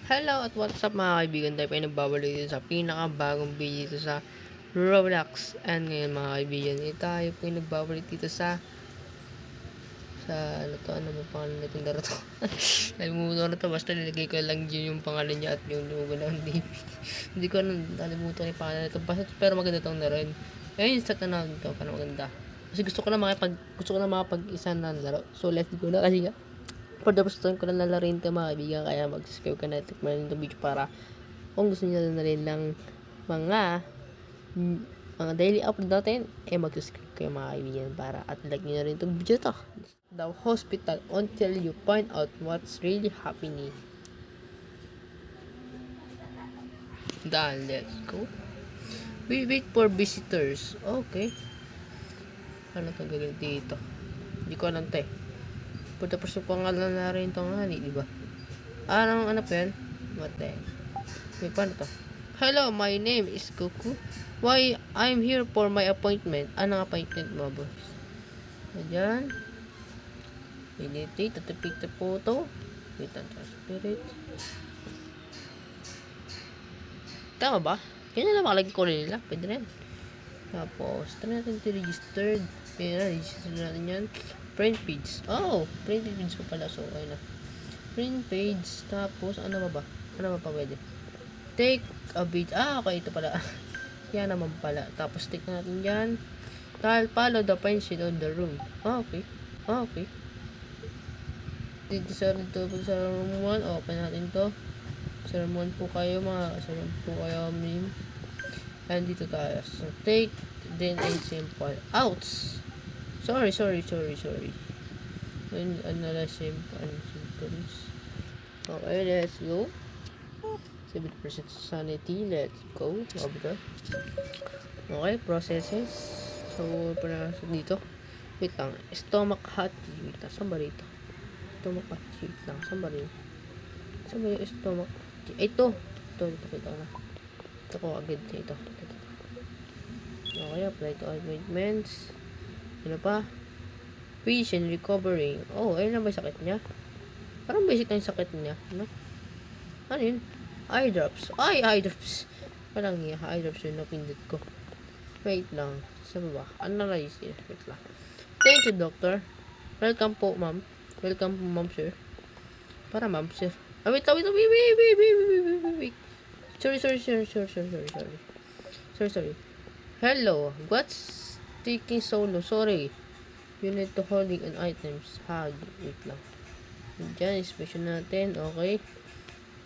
Hello at what's up mga kaibigan, tayo pa nagbabalik dito sa pinakabagong video dito sa Roblox. And ngayon mga kaibigan, tayo po nagbabalik dito sa ano ba pangalan natin laro to? Nalimutan ko na to, basta nilagay ko lang dyan yung pangalan niya at yung logo ng DP. Hindi ko nalimutan yung pangalan nito, pero maganda tong laro yun. Ayun, start na natin to, para maganda. Kasi gusto ko na makapag-isa ng laro. So let's go na kasi for the first time ko na nalarin ito mga kaibigan, kaya mag-subscribe ka na, tikman itong video para kung gusto niyo na rin lang mga daily upload natin, mag-subscribe kayo mga kaibigan para at like niyo na rin itong video to. The hospital until you find out what's really happening. Done, let's go. We wait for visitors. Okay. Ano itong gagawin dito? Hindi ko alam to eh. Punta pa sa pangalan na rin itong di ba? Ano pa yan? What the heck? Wait, paano to? Hello, my name is Goku. Why, I'm here for my appointment. Anong appointment mo, boss? Ayan. Meditate, tatapik the photo. Wait, spirit. Tama ba? Kanya na makalagay ko nila. Pwede rin. Tapos, try natin registered. Ayan, register natin yan. Print page. Oh, print page pa pala. So, ayun na. Print page. Tapos, ano ba? Ano pa pwede? Take a video. Okay. Ito pala. Yan naman pala. Tapos, take natin yan. Follow the pencil on the room. Okay. Okay. Dito sa room 1. Open natin to. Sa room 1 po kayo mga. Sa room po kayo. And dito tayo. So, take. Then, a simple. Outs. Sorry. Another simple. Okay, let's go. 70% sanity. Let's go. Over there. Okay, processes. So, para dito. Wait lang. Stomach hot. Wait lang. Saan ba rito? Stomach hot. Wait lang. Saan ba rito? Saan ba yung stomach? Ito. Ito. Kita ko na. Ito ko agad. Ito. Okay, apply to appointments. Ano pa? Patient recovering. Oh, ayun na ba sakit niya? Parang basic na yung sakit niya. Ano? Ano yun? Eye drops. Ay, eye drops. Parang eye drops yun napindot ko. Wait lang. Saan ba? Analyze. Wait lang. Thank you, doctor. Welcome po, ma'am. Welcome po, ma'am, sir. Para, ma'am, sir. Ah, wait. Sorry. Hello. What's taking so long? Sorry. You need to holding an items. Wait lang. Diyan, inspection natin. Okay.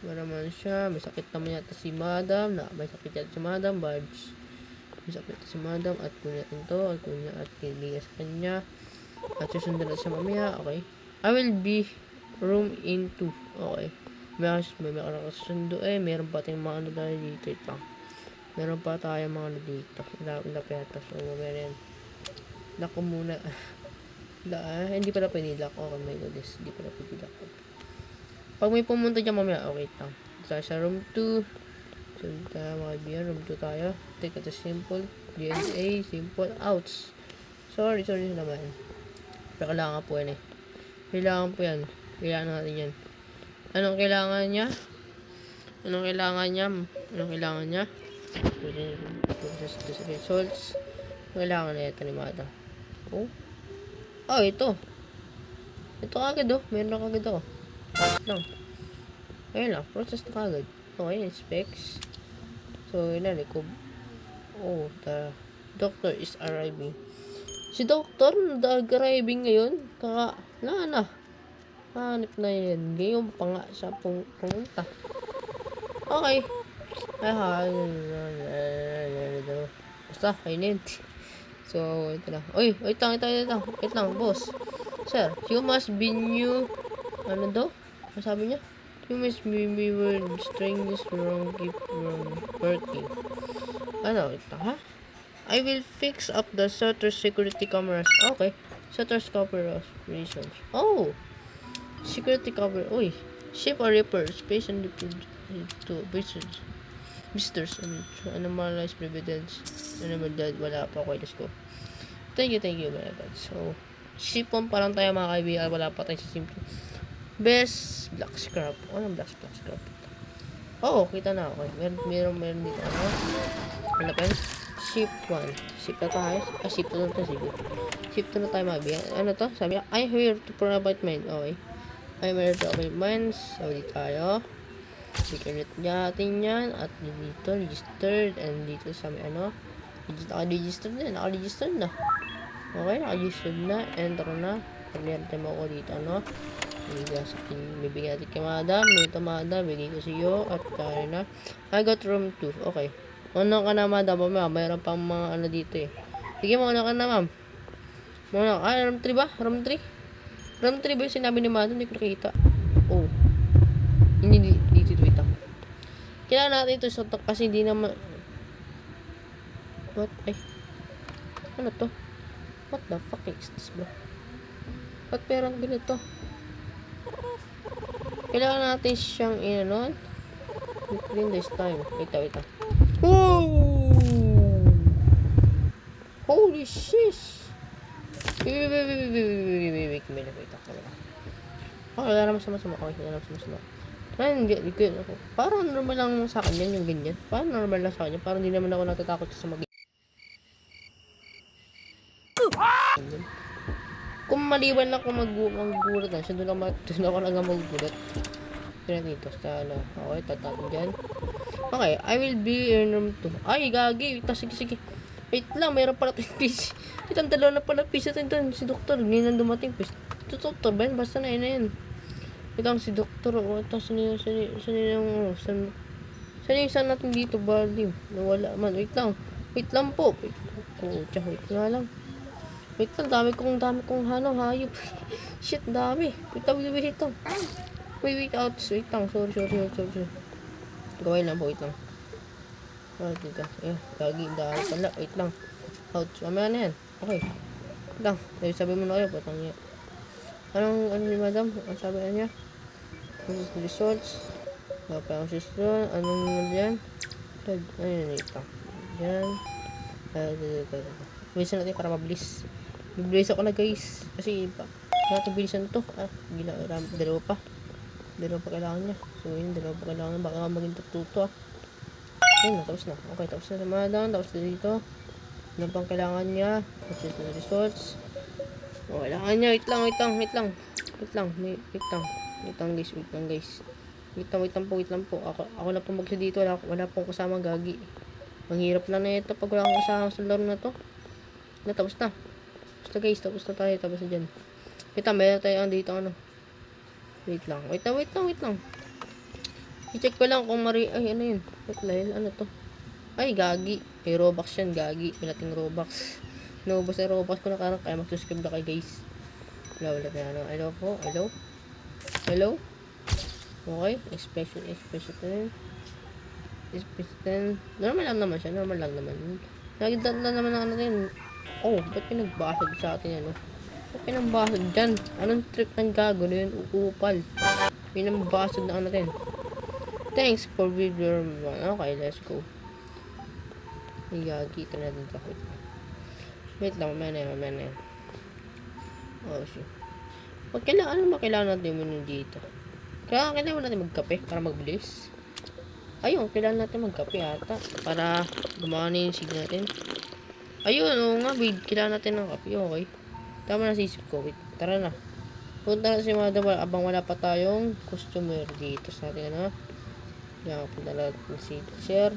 Maraman siya. May sakit naman yata si madam. May sakit yata si madam. Barbs. May sakit si madam. At kunin natin to. At kunin at kiniligay sa kanya. At susundan natin siya mamaya. Okay. I will be room in 2. Okay. May nakasundo eh. Meron pa tayong mga ano dahil dito. Ito. Meron pa tayong mga ano dito. Ilapeta. So, meron. Lock ko muna. Hindi pala pwede lock. Okay, my goodness. Hindi pala pwede lock. Pag may pumunta dyan mamaya, okay lang. Tayo sa room 2. So, tayo mga kaibigan. Room 2 tayo. Take it as simple. DNA. Simple. Outs. Sorry naman. Pero kailangan po yan eh. Kailangan po yan. Kailangan natin yan. Anong kailangan niya? Results. Kailangan na ito ni Mada. Oh, ito. Ito agad oh. Meron na agad ako. Lang. Ayun lang. Process na agad. Okay, specs. So, yun na. Oh, the doctor is arriving. Si doctor, nag-arriving ngayon. Hanip na yan. Ngayon pa nga siya pumunta. Okay. Basta, ayun. So, ito lang. Wait lang, boss. Sir, you must be new. Ano daw? Ano sabi niya? You must be word strangest wrong keep wrong working. Ano? Ito, ha? I will fix up the shutter security cameras. Okay. Shutters cover operations. Oh! Security cover. Uy. Ship or repair. Space and to visitors. Anomalized evidence. Wala pa ako. Let's go. Thank you, my God. So, sipon pa lang tayo mga kaibigan. Wala pa tayo sa simple. Best black scrap. Anong black scrap? Oo, kita na ako. Meron dito. Ano pa yun? Shift 1. Shift na tayo. Shift 2 na to. Sige. Shift 2 na tayo mabigyan. Ano to? Sabi niya, I'm here to provide mine. Okay. I'm here to provide mine. So, dito tayo. Bigyan natin yan. At dito, registered. And dito sa may ano. Naka-registered na. Naka-registered na. Okay, naka-registered na. Enter na. Pag-enter mo ako dito, ano. Bibigyan natin kay madam. Ito madam, bigay ko sa iyo. At kaya na. I got room 2. Okay. Una ka na madam. Mayroon pang mga ano dito eh. Sige mo, una ka na ma'am. Muna. Room 3 ba? Room 3? Room 3 ba yung sinabi ni madam? Hindi ko nakita. Oh. Hindi dito ito. Kailangan natin ito sa kasi hindi naman. What? Ay. Ano to? What the fuck is this bro? Ba't perang ganito? Kailangan natin siyang inanon. Clean this time. Wait. Whoa! Holy shit! Wait. Okay, wala naman sama-sama. Hindi ako. Parang normal lang sa akin yan, yung ganyan. Parang normal lang sa akin yan. Parang hindi naman ako natatakot sa mag- Kung maliban lang kung maggulat na siya, doon ako lang maggulat. Tignan dito sa ano. Okay, tatapin dyan. Okay, I will be in room 2. Ay, gagi. Sige. Wait lang, mayroon pala itong piece. Itong dalawa na pala piece ito. Si doktor, hindi na dumating piece. Ito doktor ba yun? Basta na yun. Ito si doktor. Ito, saan yung saan natin dito, bali. Nawala man. Wait lang po. Wait nga lang. Wait lang, dami kong hayop. Shit, dami. Wait lang. Wait out. Wait lang, sorry. Gawin lang po, wait lang. Dito. Lagi, dahil pala. Wait lang. Ouch. Mamaya na yan. Okay. Wait lang. Sabi mo na kayo, patang niya. Ano ni madam? Ang sabi na niya? Results. Anong yan? Ayun, wait lang. Yan. Bilisan natin para mabilis. Bibilis ako na guys. Kasi natin bilisan to. Dalawa pa kailangan niya. So yun, dalawa pa kailangan. Baka maging tuto Ayun na, tapos na. Okay, tapos na sa madam. Tapos na dito. Ano pang kailangan niya? Tapos na results. Kailangan niya. Wait lang po. Ako na po magsa dito. Wala pong kasama gagi. Ang hirap na ito pag wala akong kasama sa laro na to. Tapos na guys, tapos na tayo, tapos na dyan. Meron tayo dito ano. Wait lang. I-check ko lang kung ay ano yun. Ano to? Ay, gagi. May Robux yan, gagi. Pinating Robux. Naubos na Robux ko na karang kaya mag-subscribe na kayo guys. Wala na ano. Hello? Okay. Expression. Normal lang naman siya. Nagdaan na naman ang ano yun. Oh, ba't pinagbasag sa atin ano? Ba't pinagbasag dyan? Anong trip ng gago na yun? Upal. Pinagbasag na ano natin. Thanks for video. Okay, let's go. Ito na din ako. Wait lang, mamaya na yan. Oh, shit. Ano kailangan natin muna dito? Kailangan natin magkape para magbilis. Ayun, kailangan natin magkape ata. Para gumana yung sig natin. Ayun, oo nga, babe. Kailangan natin ng kape, okay. Tama na sisip ko. Wait, tara na. Punta na si madam abang wala pa tayong customer dito sa ating ano. Yan, punta natin si share.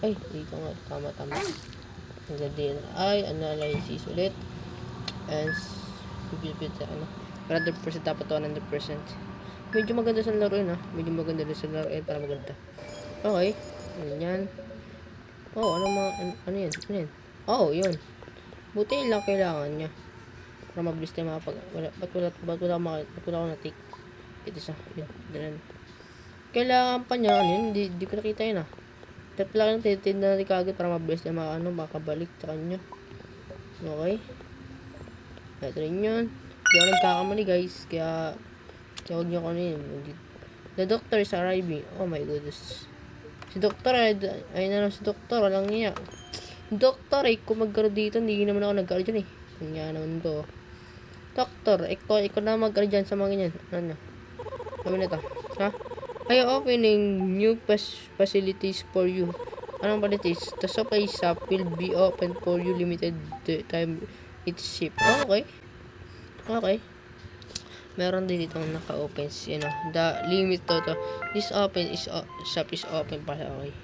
Ay, dito nga. Tama. Nagdadin ay analysis ulit. And bibit ano. 100% dapat 100%. Medyo maganda sa laro yun ha. Para maganda. Okay. Yan. Oh, ano yan? Oh, yun. Buti lang kailangan niya. Para mabilis tayo makapag... Ba't wala ako na-take? Ito siya. Yun. Kailangan pa niya. Ano yun? Hindi ko nakita yun Dapat lang titid na natin kagad para mabilis tayo makabalik sa kanya. Okay. Ito rin yun. Hindi ako nagkakamali guys. Kaya huwag niyo ko yun. The doctor is arriving. Oh my goodness. Si doktor si doktor, walang niya. Doktor, kung magkaroon dito, hindi naman ako nagkaroon dyan Kanya naman to. Doktor, ikaw na magkaroon dyan sa mga ganyan. Ano? Kami na to. Ha? I opening new facilities for you. Anong facilities? The supply shop will be open for you limited time each ship. Okay. Okay. Meron din dito naka-open, the limit to. This open is shop is open para okay.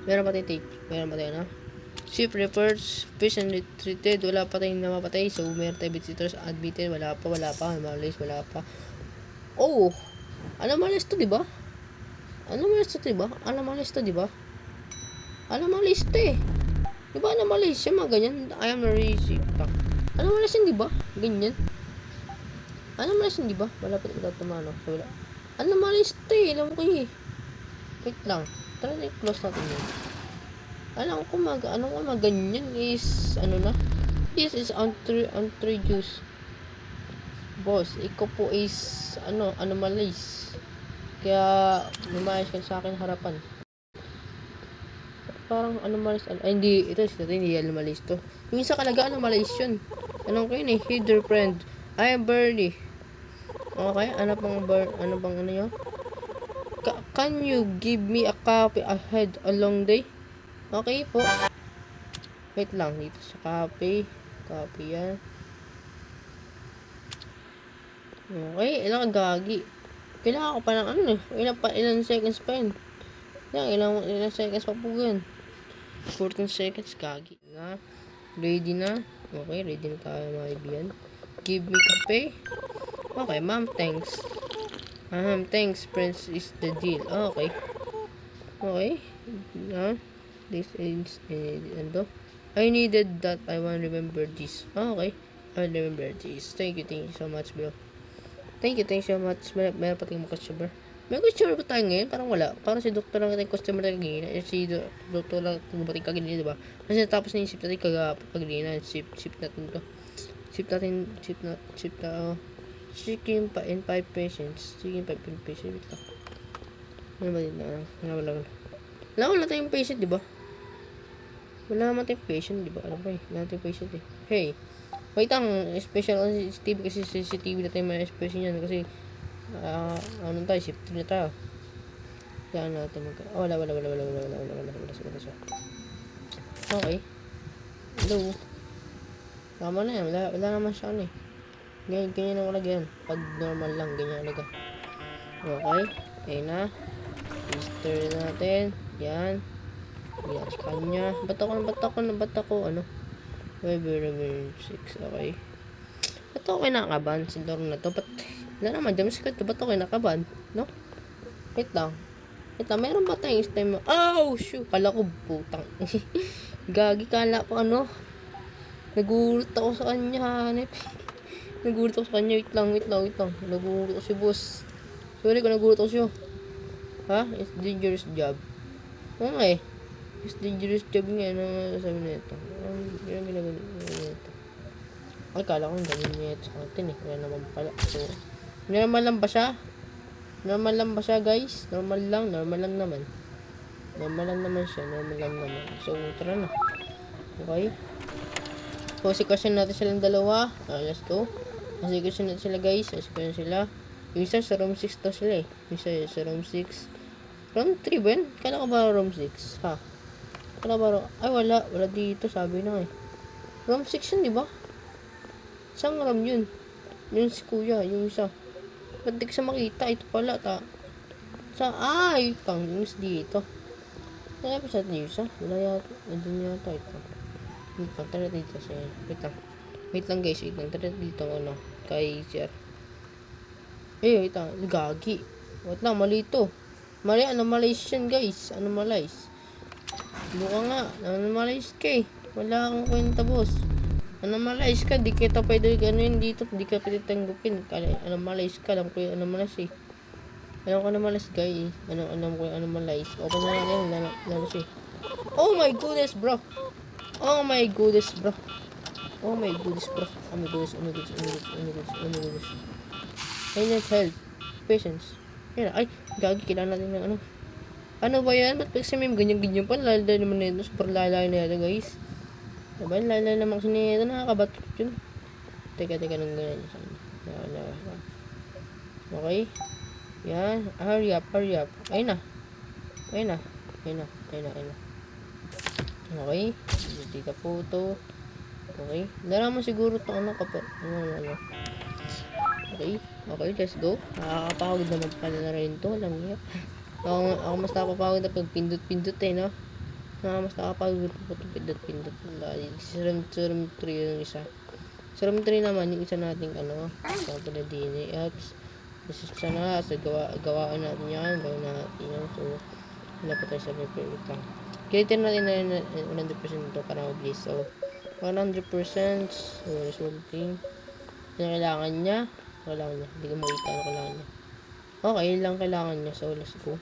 Meron pa tayo ano? Ship reports, patient treated, wala pa tayong namapatay. So, meron tayong visitors admitted, wala pa. Anomalous, wala pa. Oh! Anomalous to, diba? Anomalous to, diba? Anomalous to eh. Diba anomalous siya, mga ganyan? I am very sick. Anomalous yun, diba? Ganyan. Anomalous yun, diba? Wala pa tayo tumano. So, wala. Anomalous to eh, alam ko eh. Wait lang. Tara na i-close natin yun. Alam ko ganyan is this is introduce. Boss, ikaw po is anomalous. Kaya lumayas ka sa akin harapan. Parang anomalous hindi anomalous to. Yung isa kalaga anomalous yun. Anong ko yun eh, hey dear friend, I am Bernie. Okay, ano yun? Can you give me a copy ahead a long day? Okay po. Wait lang, dito sa copy yan. Okay, ilang gagi. Kailangan ko pa ng ilang seconds pa yun. Ilang seconds pa po yun. 14 seconds, gagi. Ready na. Okay, ready na tayo mga kaibigan. Give me cafe. Okay, ma'am, thanks. Thanks, Prince is the deal. Okay. This is I needed that. I want to remember this. Okay. I remember this. Thank you so much, bro. Thank you so much. Meron pa tayong customer. May customer ba tayo ngayon? Parang wala. Parang si Doktor lang tayong customer tayo ngayon. Si Doktor lang tumating kagina, diba? Kasi natapos na yung ship natin kagina. Ship natin to. Ship na. Seeking pa in 5 patients. Wait lang. Ano ba din na? Wala tayong patient, diba? Wala naman tayong patient, diba? Alam ko eh. Wala tayong patient eh. Hey. Wait lang. Special on CCTV kasi CCTV na tayo may special yan. Kasi, tayo? Shift na tayo. Kaya natin wala. Okay. Hello. Tama na yan. Wala naman siya eh. Ganyan ang lagyan. Pag normal lang, ganyan ang lagyan. Okay. Ayun na. Register natin. Yan. Yan sa kanya. Ba't ako November 6. Okay. Ba't ako kinakabahan? Sindoro na to. Wala naman. Jamsikat to. Ba't ako kinakabahan? No? Wait lang. Meron ba tayong time? Oh, shoot. Kala ko putang. Gagi, kala ko nagulat ako sa kanya. Nagulat ako sa kanya. Wait lang. Nagulat ako si boss. Sorry kung nagulat ako siya. Ha? It's dangerous job. Okay. It's dangerous job nga. Ano sabi na ito? Yung ginagawa ito. Ay, kala ko ganyan niya ito sa atin eh. Wala naman pala. So, normal lang ba siya? Guys? Normal lang naman. Normal lang naman siya. So, tara na. Okay. Kasi natin silang dalawa. Let's go. Kasi natin sila guys. Yung isa sa room 6 to sila eh. Yung isa sa room 6. Room 3 ba yun? Kala ko ba room 6? Ha? Kala ba ay wala. Wala dito sabi na eh. Room 6 yun diba? Saan room yun? Yung si kuya. Yung isa. Ba't di ka siya makita? Ito pala yung dito. Kaya pa sa isa? Wala yata. Andun yata ito. Tara dito siya. Wait lang guys. Tara dito kay sir. Wait lang. Gagi. Wait lang. Mali ito. Mali. Anomalous yan guys. Anomalous. Buka nga. Anomalous ka eh. Wala akong kwenta boss. Anomalous ka. Di kita pwede gano'n dito. Di ka pwede tanggupin. Anomalous ka. Alam ko yung anomalous eh. Alam ko anomalous guys. Alam ko yung anomalous. Open na natin. Lalo siya. Oh my goodness bro. Oh my goodness bro. I need help. Patience. Ay, gagi, kailangan natin ng ano ba yan? Ba't kasi may ganyan-ganyan pa? Lalala naman na ito. Super lalala na ito, guys. Diba? Lalala naman kasi na ito. Nakakabatot yun. Teka, nang ganyan. Okay. Yan. Hurry up, hurry up. Ayun na. Ayun na. Ayun na. Ayun na. Ayun na. Okay. Hindi ka po ito. Okay. Nalaman siguro ito ano kapag ano. Okay. Okay, let's go. Nakakapagod naman pala na rin ito. Alam niyo. Ako mas nakapagod na pag pindot-pindot no. Mas nakapagod po ito pindot-pindot. Serum 3 yung isa. Serum 3 naman yung isa nating ano. Sample na DNA apps. Isa na. So, gawaan natin yan. Gawin natin yan. So, wala pa tayo sa perfect lang. Kilitin natin na 100% ito para mabilis. So, 100%. So, resulting. Ano kailangan niya? Hindi ko makita ano kailangan niya. Okay lang kailangan niya. So, let's go.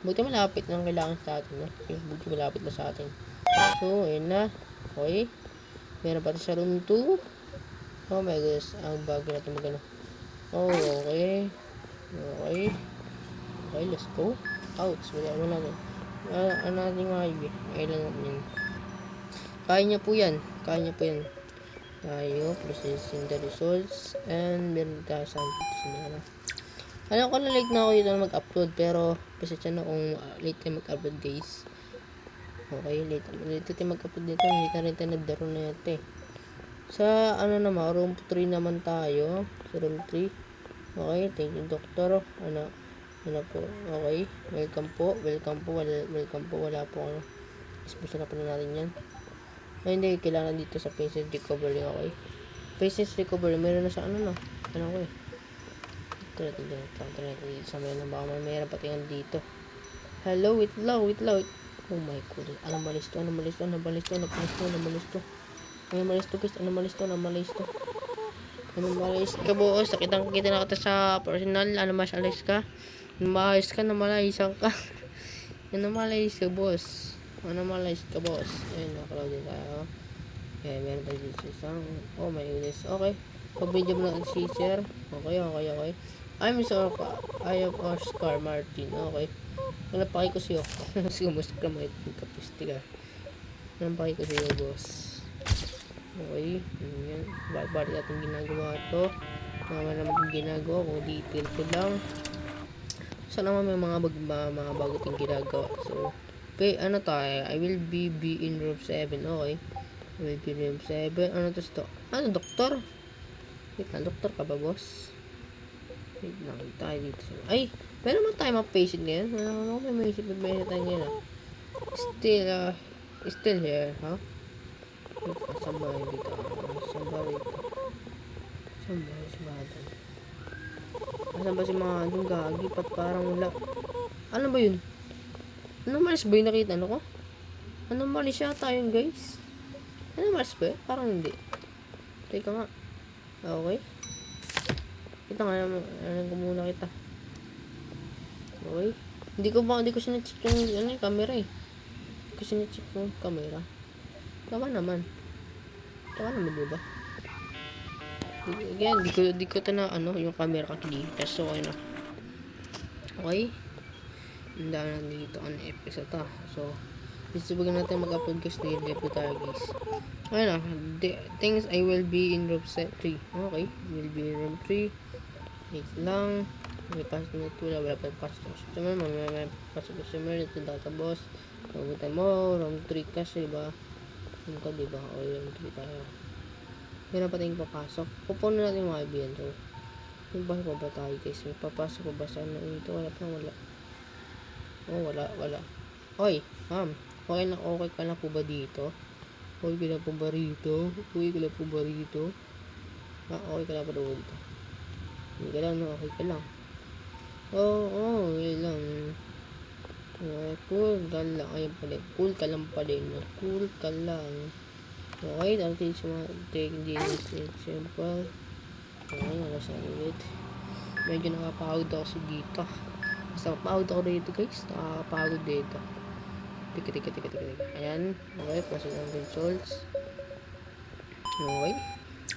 Buti malapit na kailangan sa atin. No? Okay, buti malapit na sa atin. So, ayun na. Okay. Meron pa sa room 2. Oh my goodness. Ang bago natin magano. Oh, okay. Okay. Okay, let's go. Ouch. Ano natin? Ano natin nga ibig? Kailan natin yun. Kaya niya po yan. Tayo, processing the results. And meron tayo sample sa mga. Alam ko na late na ako dito na mag-upload. Pero, pasensya na kung late na mag-upload guys. Okay, late tayo mag-upload dito. Hindi na rin tayo nagdaro na ito Sa ano naman, room 3 naman tayo. Sa room 3. Okay, thank you doctor. Ano po. Okay, welcome po. Wala po ano. Ispuso na po na natin yan. Ay, hindi, kailangan dito sa patient recovery, okay? Patient recovery, meron na sa ano na. Ano ko eh. Ito natin dito sa meron na baka mayroon pati yan dito. Hello, wait lang. Oh my god. Anomalis to guys. Boss. Kita na kita sa personal. Anomalis ka. Anomalis ka, boss. Ayun, nakalaw din tayo. Okay, meron tayo dito isang. Oh my goodness. Okay. Pag-video mo na si sir. Okay. I am Oscar Martin. Okay. Nalapaki ko siyo. Sumusta ka mo itong kapusti ka. Nalapaki ko siyo, boss. Okay. Ayan. Bakit natin ginagawa ito? Naman naman ginagawa. Kung detail ko lang. Sana naman may mga bago ting ginagawa. So, okay, ano tayo? I will be in room 7. Okay. I will be in room 7. Ano to? Ano, doktor? Wait lang, doktor ka ba, boss? Wait lang, tayo dito. Ay, meron naman tayo mga patient ngayon. Ano, may patient tayo ngayon, Still here, ha? Wait, saan ba dito? Asan ba si mga doon gagi? Parang wala. Ano ba yun? Anomalis ba yung nakita ko? Anomalis yata yun guys. Anomalis ba? Parang hindi. Teka nga. Okay. Kita nga naman. Alam ko muna kita. Okay. Hindi ko sinecheck yung camera eh. Hindi ko sinecheck yung camera. Tama naman diba? Again, di ko na yung camera kakilita. So, ano. Okay. Ang dami na dito ang episode So, susubukan natin mag-upload kasi nag-upload tayo guys. Ayun things I will be in room 3. Okay, will be in room 3. Wait lang. May pasok na ito. Wala pa yung pasok na customer. May pasok na customer. Ito data boss. Mabutan mo. Room 3 kasi diba? Room ka diba? O room 3 tayo. Meron pa tayong papasok. Pupuno natin yung mga ibigan. So, yung pasok pa ba tayo guys? May papasok pa ba sana ito? Wala. Oh, wala. Oy, ma'am. Okay ka na po ba dito? Okay ka na po ba rito? Okay ka na po ba rito? Okay ka na po dito. Hindi ka lang, no? Okay ka lang. Okay lang. Cool ka lang. Ayun pala. Cool ka lang pala. Cool ka lang. Okay, natin sa mga example. Okay, nasa ulit. Medyo nakapagod ako dito. Basta napagod ako dito guys. Nakakapagod dito. Tika. Ayan. Okay, process ng results. Okay.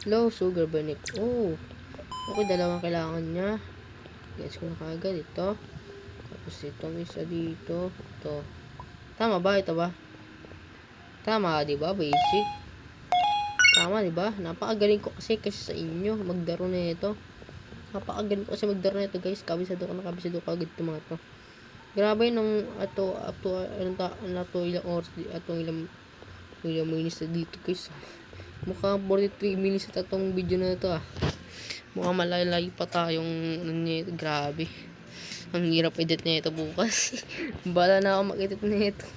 Low sugar banik. Oh. Okay, dalawang kailangan niya. Guys, ko na kagad ito. Tapos itong isa dito. Ito. Tama ba? Ito ba? Tama, diba? Basic. Tama, diba? Napakagaling ko kasi sa inyo. Magdaro na ito. Napakagaling ko kasi magdaro nito guys. Kabisado ko agad ito mga to. Grabe nung ato ilang oras atong ilang minutes na dito guys. Mukhang 43 minutes na itong video na ito Mukhang malalay pa tayong grabe. Ang hirap edit na ito bukas. Bala na ako mag-edit na ito.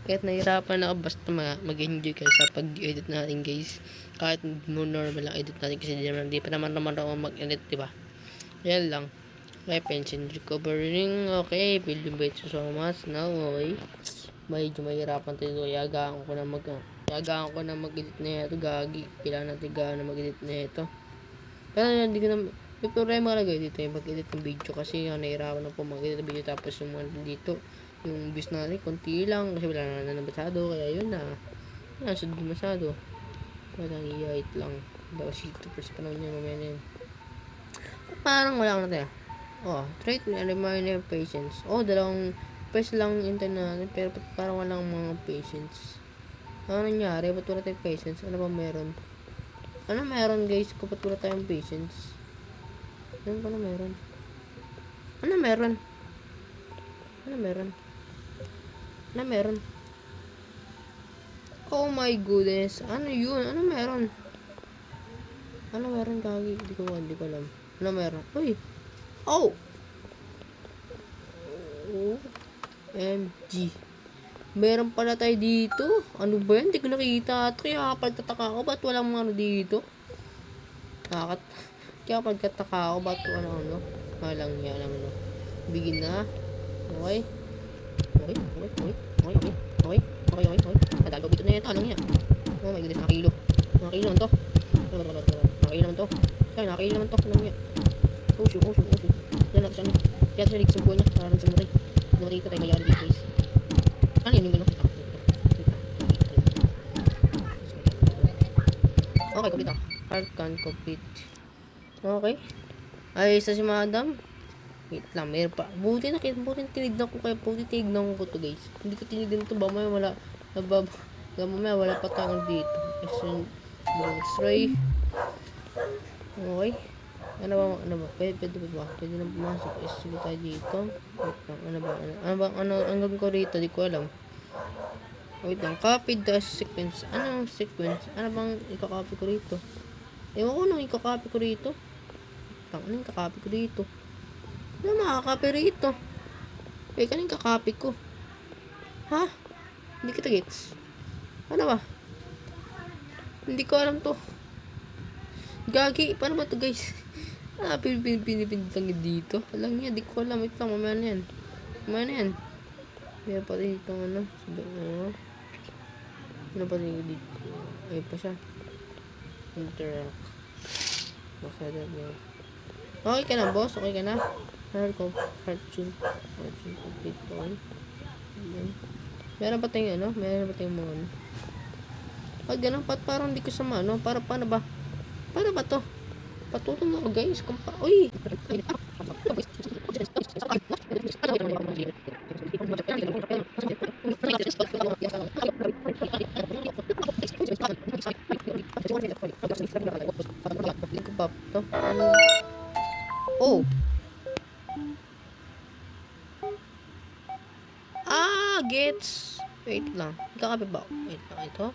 Kahit nahirapan ako, basta mag-enjoy kayo sa pag-edit natin guys. Kahit normal lang edit natin kasi di pa naman ako mag-edit, diba? Yan lang. Okay, pension recovering. Okay, building bait so much. Now, okay. Medyo mahirapan tayo. Yagaan ko na mag-edit na ito. Gagi. Kailangan natin mag-edit na ito. Pero hindi ko na may problema talaga dito yung mag-edit ng video kasi nahihirapan na po mag-edit ng video tapos yung mga dito yung views natin konti lang kasi wala na nabasado kaya yun na nasa di masado walang iyait lang daw si 2% pa lang niya mamaya na yun parang wala na tayo trait and reminder patience dalawang press lang yung natin pero parang walang mga patience ano nangyari ba't wala tayong patience ano ba meron guys kapag wala tayong patience ano ba na meron oh my goodness ano yun meron gagi hindi ko alam ano meron uy OMG meron pala tayo dito ano ba yan hindi ko nakita kaya pagtataka ako ba't walang mga dito kaya pagkataka ako ba't walang yan bigin na okay nadalo dito na yata lang yan oh my goodness nakakilo naman to lang yan shoot yan natin siya kaya siya ligtas ang buhay niya parang sa matay nakita tayo mayari dito guys ano yun yung gano'n okay complete hard can complete okay ay isa si madam wait lang meron pa buti tinignan ko to guys hindi ko tinignan to ba mamaya wala pa tayong dito try okay ano ba pwede na pumasok sige tayo dito wait lang ang gagawin ko rito di ko alam wait lang copy the sequence anong sequence ano bang i-copy ko rito ewan ko nung i-copy ko rito anong i-copy ko dito ano makakopy rito kanong i-copy ko hindi kita gets ano ba hindi ko alam to gagi paano ba to guys pinipintang dito alam niya di ko alam wait lang mamaya na yan meron pa rin itong ano pa rin dito ay pa siya interact okay ka na boss okay ka na cartoon complete all meron pa tayong mga pag ganun parang hindi ko sama para paano ba to patutong ako guys uy gets wait lang ikakapit ba wait lang ito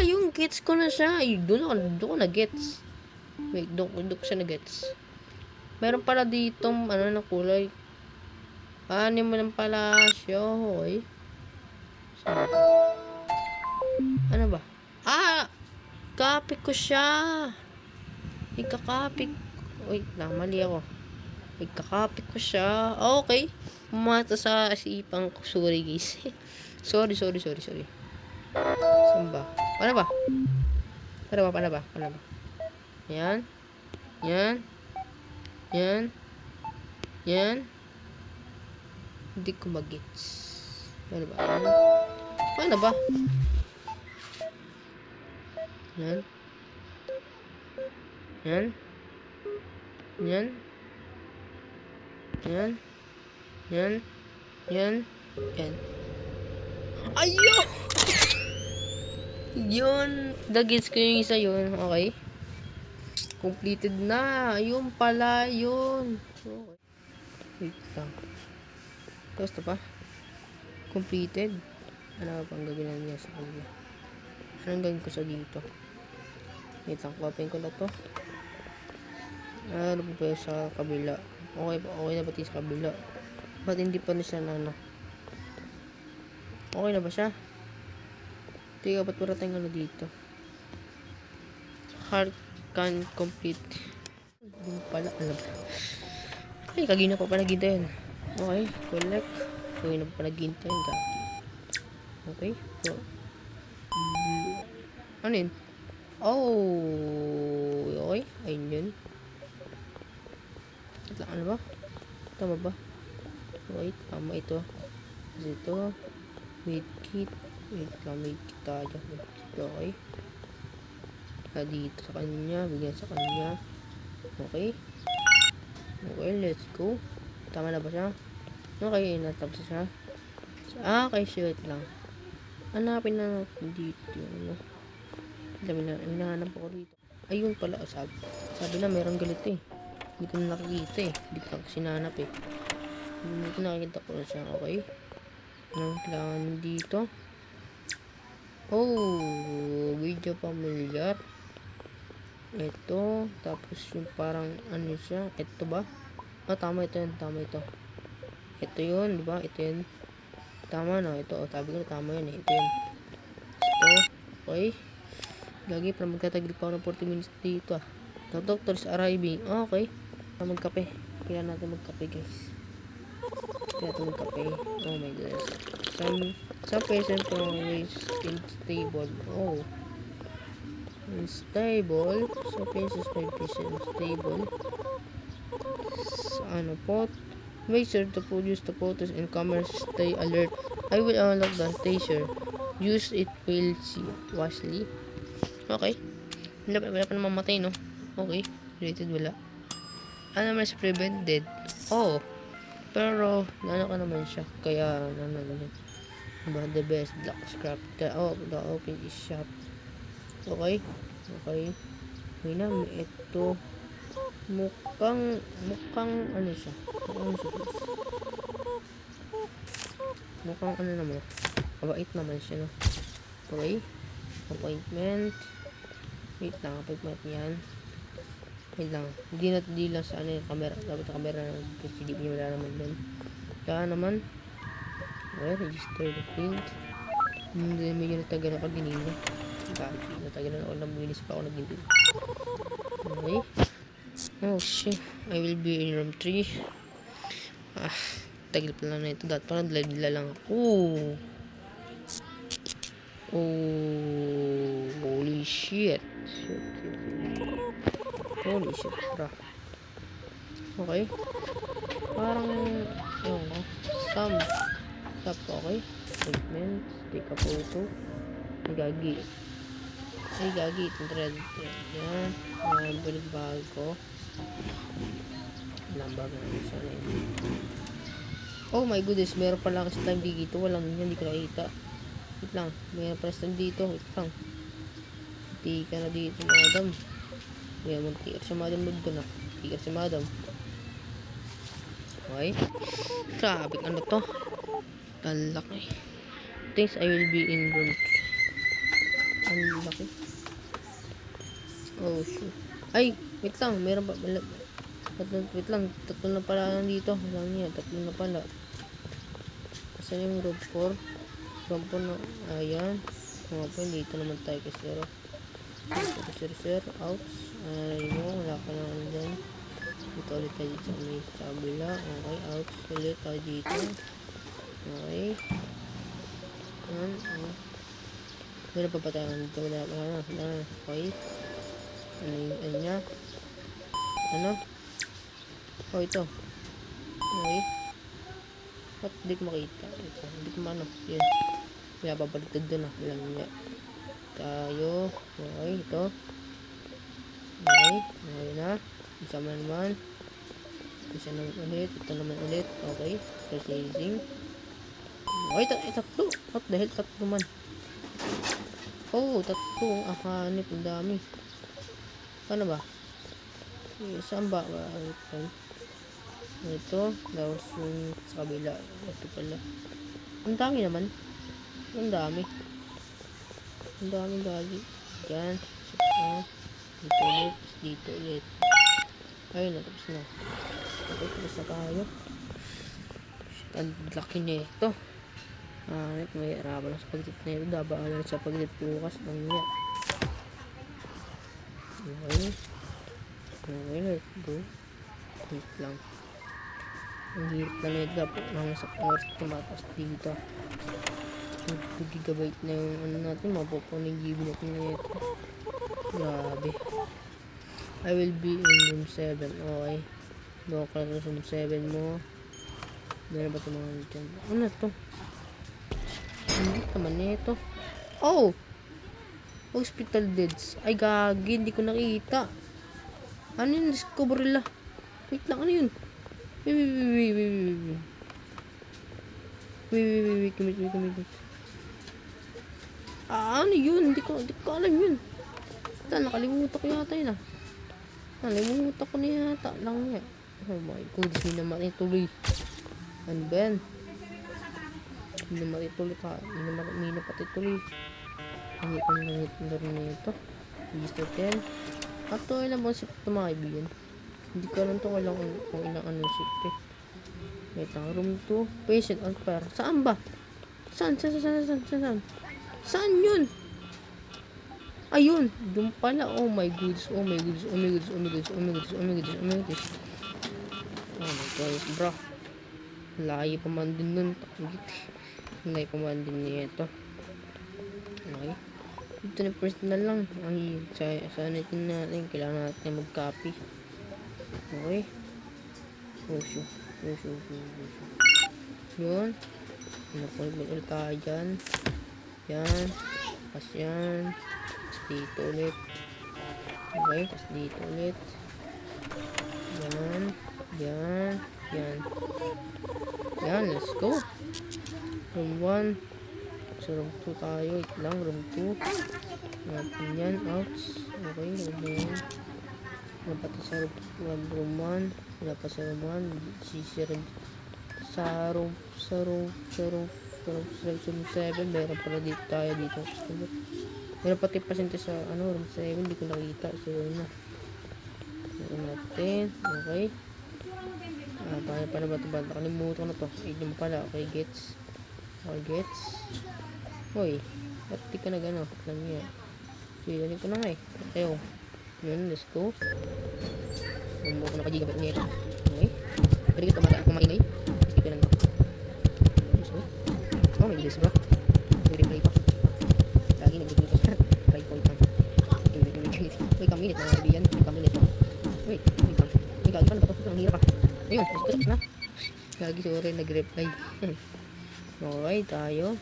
yung gets ko na siya doon ko na gets wait doon ko siya na gets meron pala ditong na kulay mo lang pala siya hoy ano ba copy ko siya ikakopy wait lang mali ako ikakopy ko siya okay pumata sa isipang ko sorry guys sorry saan ba paano ba yan hindi ko mag-gets paano ba yan ayo yun nag-gets ko yung isa yun okay completed na. Ayun pala, yun. Okay. Wait lang. Tapos na pa? Completed. Ano ba pang gagawin niya sa kanila? Anong gawin ko sa dito? Wait lang, copy ko na to. Ano pa sa kabila? Okay na ba sa kabila? Ba't hindi pa na siya na Okay na ba siya? Tiga, ba't wala tayong ano dito? Heart can complete. Yung pala, alam. Ay, kagina pa naghintay yun. Okay, collect. Kagina pa naghintay yun. Okay, so. Ano yun? Oh, okay. Ayun yun. Ano ba? Tama ba? Wait, tama ito. Kasi ito. Wait kit. Wait lang, wait kit tayo. Okay. Dito sa kanya. Bigyan sa kanya. Okay. Okay, let's go. Tama na ba siya? Okay, natapos siya. Okay, shit lang. Hanapin na natin dito. Ano? Hinahanap ako dito. Ayun pala, sabi na meron galit eh. Hindi ko na nakikita eh. Hindi ko na sinanap eh. Hindi ko nakikita ko na siya. Okay. Anong kailangan dito? Oh, video familiar. Ito. Tapos yung parang ano siya. Ito ba? Ah, tama ito yun. Tama ito. Ito yun. Diba? Ito yun. Tama na. Ito. Oh, sabi ko na tama yun eh. Ito yun. Ito. Okay. Lagi para magtatagil pa ako ng 40 minutes dito ah. The doctor is arriving. Okay. Magkape. Kailangan natin magkape guys. Kailangan natin magkape. Oh my goodness. Some patient always unstable. Oh. Unstable. So patients may patient unstable. Ano po? Make sure to produce the photos and cameras. Stay alert. I will unlock the station. Use it wisely. Okay. Wala pa namang matay, no? Okay. Rated wala. Ano naman sa prevented? Oh. Pero, ano ka naman siya. Kaya, naman yun. The best. Black scrap. The open is shop. Okay. Okay. May na. Ito. Mukhang ano siya. Mukhang ano naman. Kabait naman siya, no? Okay. Appointment. Wait lang. Appointment yan. Wait lang. Hindi lang sa ano yung camera. Dapat yung camera na hindi niya wala naman dun. Kaya naman. Okay. Register the print. Hindi medyo natagal na kaginino. Bakit? Natagal na ako. Nabilis pa ako nagintid. Okay. Oh shit. I will be in room 3. Ah. Tagal pa lang na ito. Dati parang dila lang ako. Oh. Holy shit. Holy shit, bro. Okay. Parang, yung, Stop, okay. Segment, take a photo. Gagi. Ay, gagi. Thread. Yan. Balik bago. Lambag na yun. Sana yun. Oh my goodness. Meron pala kasi time dito. Walang yun. Hindi ko nakita. Wait lang. Meron pala time dito. Wait lang. Hindi ka na dito, madam. Kaya mag-tier si madam doon na. Tier si madam. Okay. Grabe, ano to? Talaki. Thanks, I will be in room 3. Ang laki. Oh, shoot. Ay, wait lang. Meron pa. Wait lang. Tatlo na pala dito. Alam niya. Tatlo na pala. Kasi yung room 4. Room 4 na. Ayan. Mga po, dito naman tayo kay sir. Out. Ay mo, wala ka na ano dyan. Dito ulit tayo dito sa may kabila. Okay, out. Ulit tayo dito. Okay. Ayan. Meron pa tayo dito. Wala. Okay. Ano niya? Ano? Oh, ito. Okay. Ba't hindi ko makita? Ito. Hindi ko maano. Yun. Kaya babaliktad doon ah. Bilang niya. Tayo. Okay, ito. Okay. Okay na. Isa naman. Isa naman ulit. Ito naman ulit. Okay. Processing. Okay, tatlo. What the hell? Tatlo man. Oh, tatlo. Hanip. Ang dami. Paano ba? Saan ba? Ito. Tapos yung sa kabila. Ito pala. Ang dami naman. Ang dami. Ang daming gagi. Yan. Dito ulit. Dito ulit. Ayun, natapos na. Tapos na tayo. Ang laki na ito. May harapan na sa pagtit na ito. Dabaan na sa pagtit bukas. Ang niya. Okay. Okay, let's go. Wait lang. Ang hirap na nito. Dapat mga sa oras tumatas dito. 2 gigabyte na yung ano natin. Mapupo na yung GB natin na ito. Grabe. I will be in room 7. Okay. Doon ka na sa room 7 mo. Meron ba ito mga dyan? Ano ito? Hindi naman nito. Oh! Hospital deads. Ay gagi. Hindi ko nakita. Ano yung discovery la? Wait lang. Ano yun? Wait. Ano yun? Hindi ko alam yun. Nakalimutan ko yata yun Nakalimutan ko na yata lang niya. Oh my god, hindi naman ituloy. Ano ba yan? Hindi naman ituloy ka. Hindi na pati ituloy. Hindi ko na rin na ito. Register 10. Ito ilang bang sip ito mga kaibigan. Hindi ko alam ito kung ilang anong sip ito. Wait lang, room 2. Patient on fire. Saan ba? Saan? Saan yun? Ayun, doon pala. Oh my goodness. Oh my god, bro. Layo pa man din nun. Layo pa man din nito. Okay. Ito na personal lang. Ay, sa natin natin. Kailangan natin mag-copy. Okay. Puso. Yun. Napulbit ulit tayo dyan. Yan. Pas yan. Pas dito ulit. Okay. Pas dito ulit. Yan. Yan. Let's go. Room 1. So, room 2 tayo. Wait lang. Room 2. Natin yan. Outs. Okay. Room 1. Dapat sa room 1. Dapat sa room 1. Sisirin. Sa room 7. Meron pala dito tayo dito. Meron pati pasyente sa room 7. Hindi ko nakita. So, yun na. Meron natin. Okay. Paano ba ito ba? Nakalimutan ko na to. Yun pala. Okay, gets. Hoy. Ba't di ka na gano'n? Alam niya. Silanin ko na nga eh. Ayaw. Yun, let's go. Bumbo ko na ka-gigabyte niya ito. Okay. Pwede ka tumataan kung maingay. Skip ko lang ito. Let's go. Oh, may bilis ba? May replay pa. Lagi nag-replay pa. Try point lang. Wait, kaminit na nabiyan. Wait. May gagi pa na ba ito? Ang hirap pa. Ayun, pasok na. Gagi sorry, nag-reply. Okay, tayo.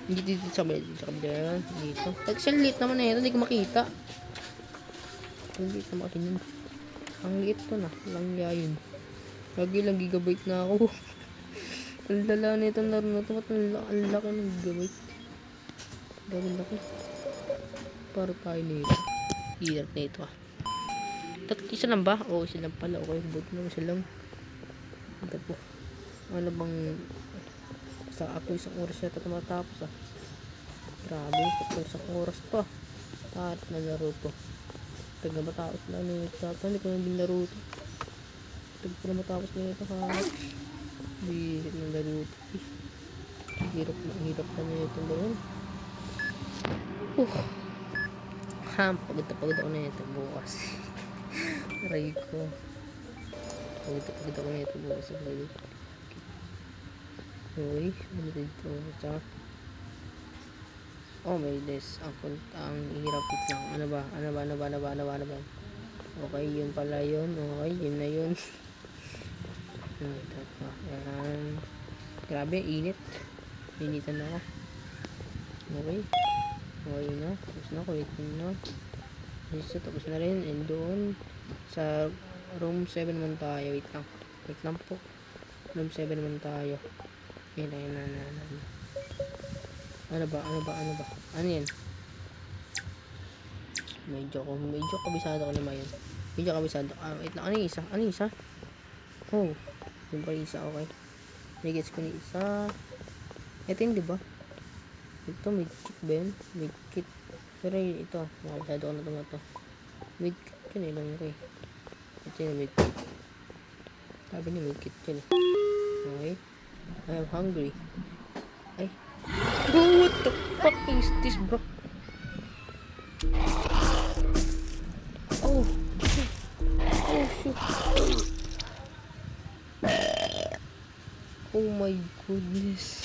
Dito sa kabila. Dito. Kasi liit naman na ito. Hindi ko makita. Ang liit naman kasi yun. Ang liit to na. Langya yun. Lagi lang gigabyte na ako. Ang lala na ito. Ang laki ng gigabyte. Gawin laki. Para tayo na ito. Hirap na ito Isa lang ba? Oo, isa lang pala. Okay, buti naman isa lang. Ito po. Ano bang ako isang oras yata tumatapos Grabe, isang oras pa. Tahat na laro to. Taga matapos na ito. Hindi ko na binlaro to. Taga pa na matapos na ito Birit na laro to. Hirap na ito ba yun? Pagod ako na ito bukas. Aray ko. Pagod ako na ito bukas. Okay, dito sa oh may this ang hirap lang. Ano ba? Okay, yun pala yun. Okay, yun na yun. Yan. Grabe, init. Initan na ako. Okay. Okay na. Tapos na, kulitin na. Tapos na rin. And doon sa room 7 naman tayo. Wait lang po. Room 7 naman tayo. Yan. Ano ba? Ano yan? Medyo kabisado ko naman yun. Medyo kabisado. Wait lang. Ano yung isa? Ano yung isa? Oh. Yung pa yung isa. Okay. Nagets ko ni isa. Ito yun, diba? Ito, medkit ba yun? Medkit. Pero ito. Makabisado ko na ito na ito. Medkit yun eh. Lang ko eh. Ito yung medkit. Sabi niya medkit yun eh. Okay. I am hungry. Ay. Bro, what the fuck is this, bro? Oh. Oh, shoot. Oh my goodness.